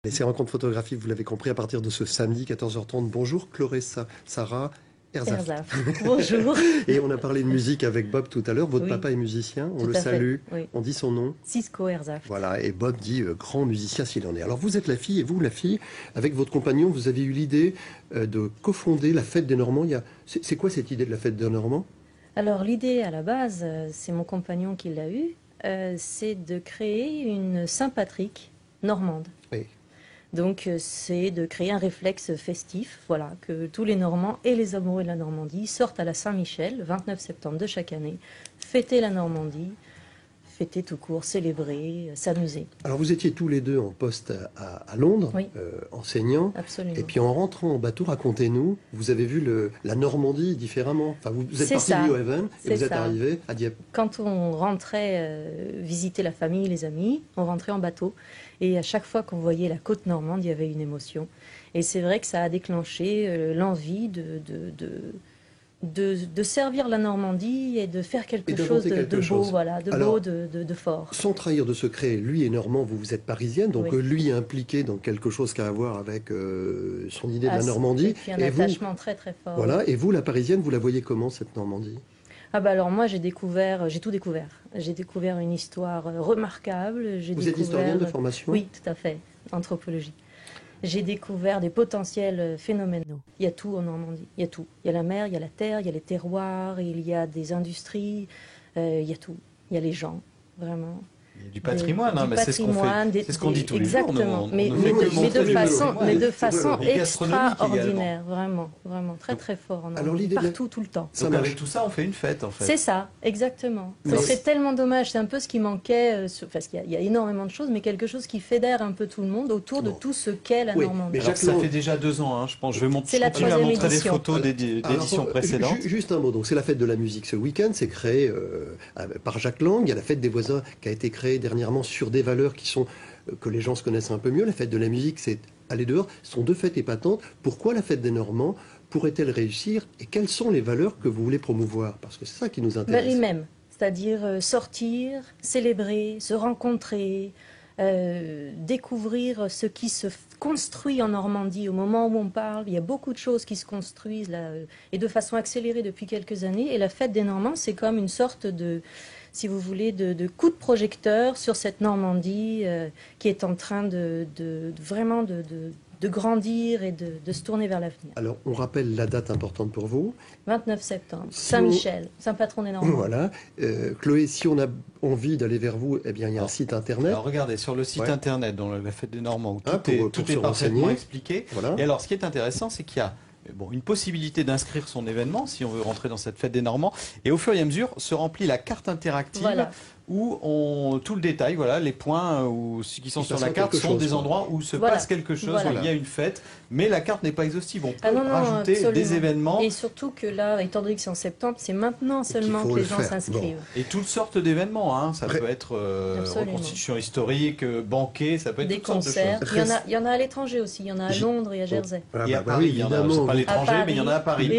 Et ces rencontres photographiques, vous l'avez compris, à partir de ce samedi 14h30. Bonjour Clarissa, Sarah, Erzaf. Erzaf. Bonjour. Et on a parlé de musique avec Bob tout à l'heure. Votre Oui. papa est musicien, on Tout le à fait, salue, oui. on dit son nom. Cisco Erzaf. Voilà, et Bob dit grand musicien s'il en est. Alors vous êtes la fille, et vous, la fille, avec votre compagnon, vous avez eu l'idée de cofonder la Fête des Normands. C'est quoi cette idée de la Fête des Normands? Alors l'idée à la base, c'est mon compagnon qui l'a eue, c'est de créer une Saint-Patrick normande. Oui. Donc c'est de créer un réflexe festif, voilà, que tous les Normands et les amoureux de la Normandie sortent à la Saint-Michel, le 29 septembre de chaque année, fêter la Normandie, fêter tout court, célébrer, s'amuser. Alors vous étiez tous les deux en poste à Londres, Oui. enseignants. Absolument. Et puis en rentrant en bateau, racontez-nous, vous avez vu la Normandie différemment. Enfin, vous êtes parti de New Haven et vous êtes arrivé à Dieppe. Quand on rentrait visiter la famille, les amis, on rentrait en bateau. Et à chaque fois qu'on voyait la côte normande, il y avait une émotion. Et c'est vrai que ça a déclenché l'envie de servir la Normandie et de faire quelque chose de beau, voilà, de fort. Sans trahir de secret, lui est normand, vous êtes parisienne, donc Oui. lui est impliqué dans quelque chose qui a à voir avec son idée de la Normandie. Et puis un attachement très très fort. Voilà, et vous, la parisienne, vous la voyez comment, cette Normandie? Ah bah alors moi j'ai tout découvert. J'ai découvert une histoire remarquable. Vous êtes historienne de formation? Oui, tout à fait, anthropologie. J'ai découvert des potentiels phénoménaux. Il y a tout en Normandie, il y a tout. Il y a la mer, il y a la terre, il y a les terroirs, il y a des industries, il y a tout. Il y a les gens, vraiment. Il y a du patrimoine, du mais c'est ce qu'on fait. C'est ce qu'on dit tous les jours. Exactement, mais de façon extraordinaire, vraiment, vraiment, très très fort en Normandie, partout, tout le temps. Donc avec tout ça, on fait une fête en fait. C'est ça, exactement. Ce serait tellement dommage, c'est un peu ce qui manquait, parce qu'il y a énormément de choses, mais quelque chose qui fédère un peu tout le monde autour de tout ce qu'est la Normandie. Alors, ça fait déjà 2 ans, je pense. Je vais continuer à montrer des photos d'éditions précédentes. Juste un mot, donc c'est la fête de la musique ce week-end, c'est créé par Jacques Lang, il y a la fête des voisins qui a été créée dernièrement sur des valeurs qui sont que les gens se connaissent un peu mieux. La fête de la musique, c'est aller dehors. Ce sont deux fêtes épatantes. Pourquoi la fête des Normands pourrait-elle réussir et quelles sont les valeurs que vous voulez promouvoir? Parce que c'est ça qui nous intéresse. Les mêmes, c'est-à-dire sortir, célébrer, se rencontrer, découvrir ce qui se construit en Normandie au moment où on parle. Il y a beaucoup de choses qui se construisent là, et de façon accélérée depuis quelques années. Et la fête des Normands, c'est comme une sorte de, si vous voulez, de coup de projecteur sur cette Normandie qui est en train vraiment de grandir et de se tourner vers l'avenir. Alors, on rappelle la date importante pour vous. 29 septembre, Saint-Michel, Saint-Patron des Normands. Voilà. Chloé, si on a envie d'aller vers vous, eh bien, il y a un site internet. Alors, regardez, sur le site internet, dans la Fête des Normands, où tout est parfaitement expliqué. Voilà. Et alors, ce qui est intéressant, c'est qu'il y a une possibilité d'inscrire son événement, si on veut rentrer dans cette Fête des Normands. Et au fur et à mesure, se remplit la carte interactive. Voilà. Où tout le détail, voilà, les points qui sont sur la carte sont des endroits où se passe quelque chose, où il y a une fête, mais la carte n'est pas exhaustive. On peut rajouter des événements. Et surtout que là, étant donné que c'est en septembre, c'est maintenant seulement que les gens s'inscrivent. Et toutes sortes d'événements, ça peut être reconstitution historique, banquet, ça peut être des concerts. Il y en a à l'étranger aussi, il y en a à Londres et à Jersey. Et à Paris, il y en a, pas à l'étranger, mais il y en a à Paris.